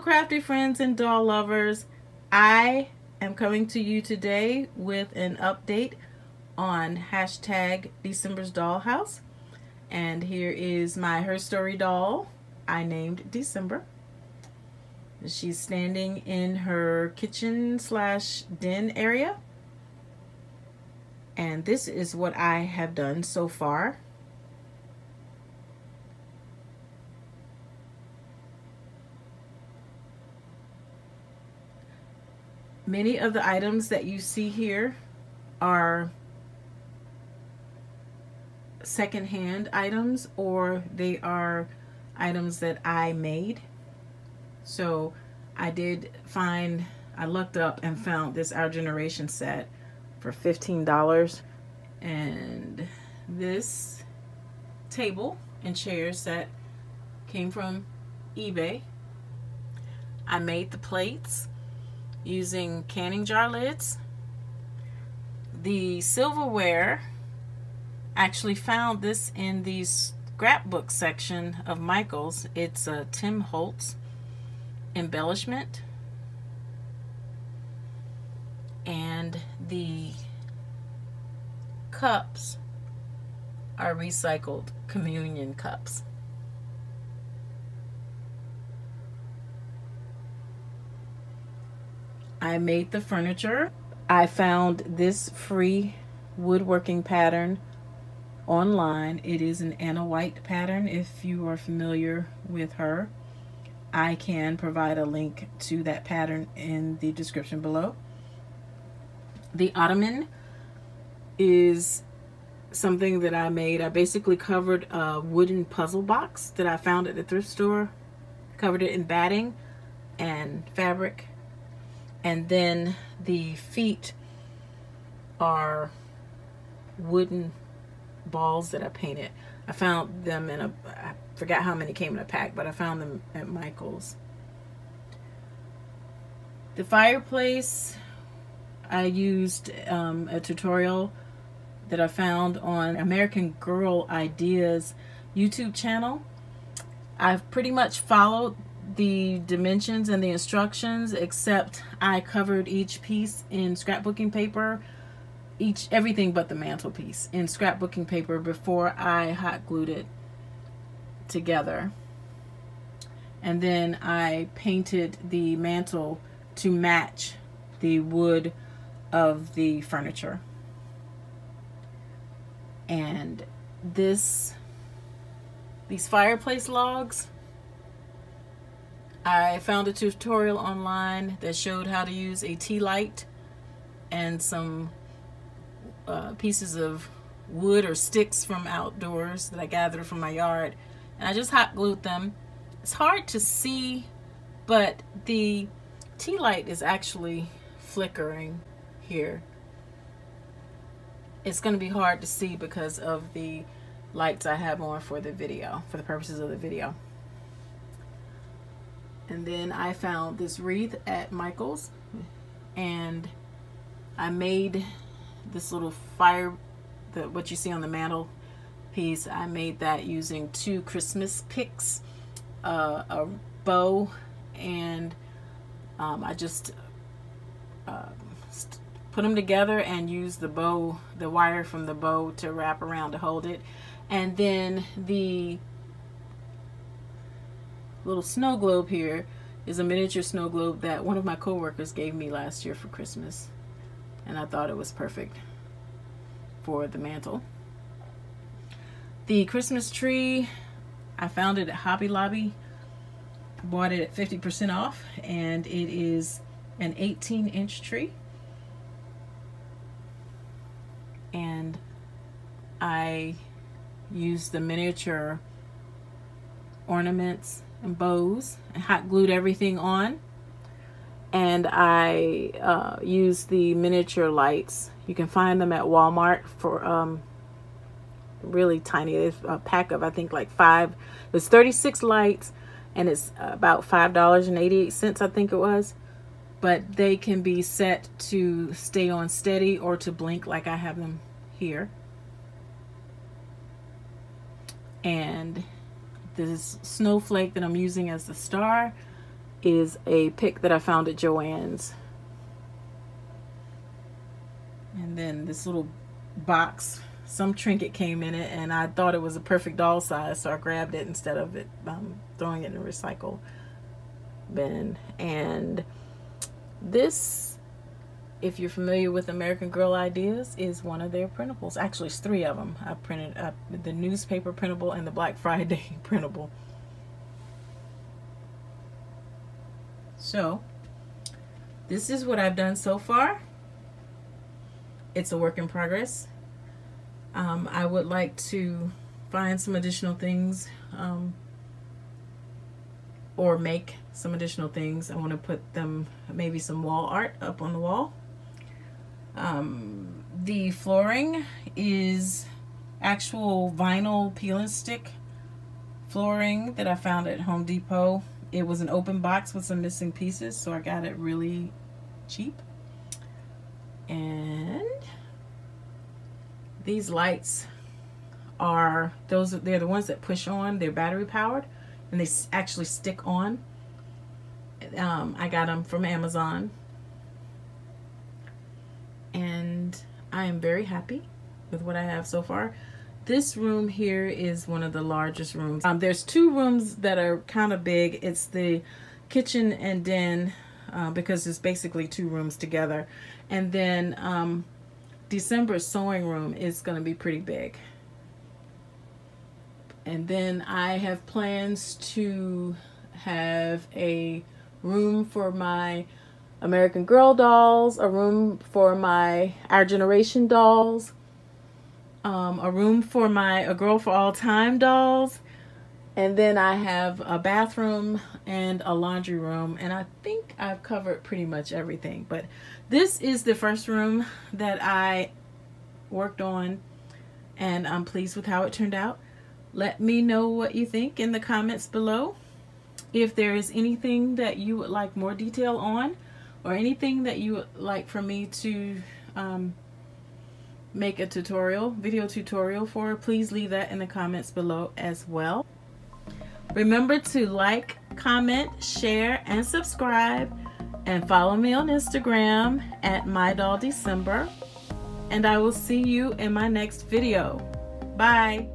crafty friends and doll lovers. I am coming to you today with an update on hashtag December's Dollhouse. And here is my Her Story doll I named December. She's standing in her kitchen / den area. And this is what I have done so far. Many of the items that you see here are secondhand items, or they are items that I made. So I looked up and found this Our Generation set for $15. And this table and chair set came from eBay. I made the plates using canning jar lids. The silverware, actually found this in the scrapbook section of Michael's. It's a Tim Holtz embellishment. And the cups are recycled communion cups. I made the furniture. I found this free woodworking pattern online. It is an Anna White pattern. If you are familiar with her, I can provide a link to that pattern in the description below. The ottoman is something that I made. I basically covered a wooden puzzle box that I found at the thrift store, covered it in batting and fabric. And then the feet are wooden balls that I painted. I found them in I forgot how many came in a pack, but I found them at Michael's. The fireplace, I used a tutorial that I found on American Girl Ideas YouTube channel. I've pretty much followed the dimensions and the instructions, except I covered each piece in scrapbooking paper, everything but the mantelpiece in scrapbooking paper before I hot glued it together. And then I painted the mantle to match the wood of the furniture. And these fireplace logs, I found a tutorial online that showed how to use a tea light and some pieces of wood or sticks from outdoors that I gathered from my yard, and I just hot glued them. It's hard to see, but the tea light is actually flickering here. It's going to be hard to see because of the lights I have on for the video, for the purposes of the video. And then I found this wreath at Michael's, and I made this little what you see on the mantle piece. I made that using 2 Christmas picks, a bow, and I just put them together and used the wire from the bow to wrap around to hold it. And then the little snow globe here is a miniature snow globe that one of my co-workers gave me last year for Christmas, and I thought it was perfect for the mantle. The Christmas tree, I found it at Hobby Lobby. I bought it at 50% off, and it is an 18-inch tree. And I used the miniature ornaments and bows and hot glued everything on. And I used the miniature lights. You can find them at Walmart for really tiny. There's a pack of, I think, like 5. There's 36 lights, and it's about $5.88, I think it was. But they can be set to stay on steady or to blink, like I have them here. And this snowflake that I'm using as the star is a pick that I found at Joann's. And then this little box, some trinket came in it, and I thought it was a perfect doll size, so I grabbed it instead of it throwing it in the recycle bin. And this, if you're familiar with American Girl Ideas, is one of their printables. Actually, it's 3 of them. I printed up the newspaper printable and the Black Friday printable. So this is what I've done so far. It's a work in progress. I would like to find some additional things, or make some additional things. I want to put them, maybe some wall art up on the wall. The flooring is actual vinyl peel and stick flooring that I found at Home Depot. It was an open box with some missing pieces, so I got it really cheap. And these lights are they're the ones that push on. They're battery powered, and they actually stick on. I got them from Amazon, and I am very happy with what I have so far. This room here is one of the largest rooms. There's 2 rooms that are kind of big. It's the kitchen and den, because it's basically 2 rooms together. And then December's sewing room is going to be pretty big. And then I have plans to have a room for my American Girl dolls, a room for my Our Generation dolls, a room for my A Girl for All Time dolls, and then I have a bathroom and a laundry room, and I think I've covered pretty much everything. But this is the first room that I worked on, and I'm pleased with how it turned out. Let me know what you think in the comments below. If there is anything that you would like more detail on, or anything that you would like for me to make a video tutorial for, please leave that in the comments below as well. Remember to like, comment, share, and subscribe, and follow me on Instagram at MyDollDecember, and I will see you in my next video. Bye.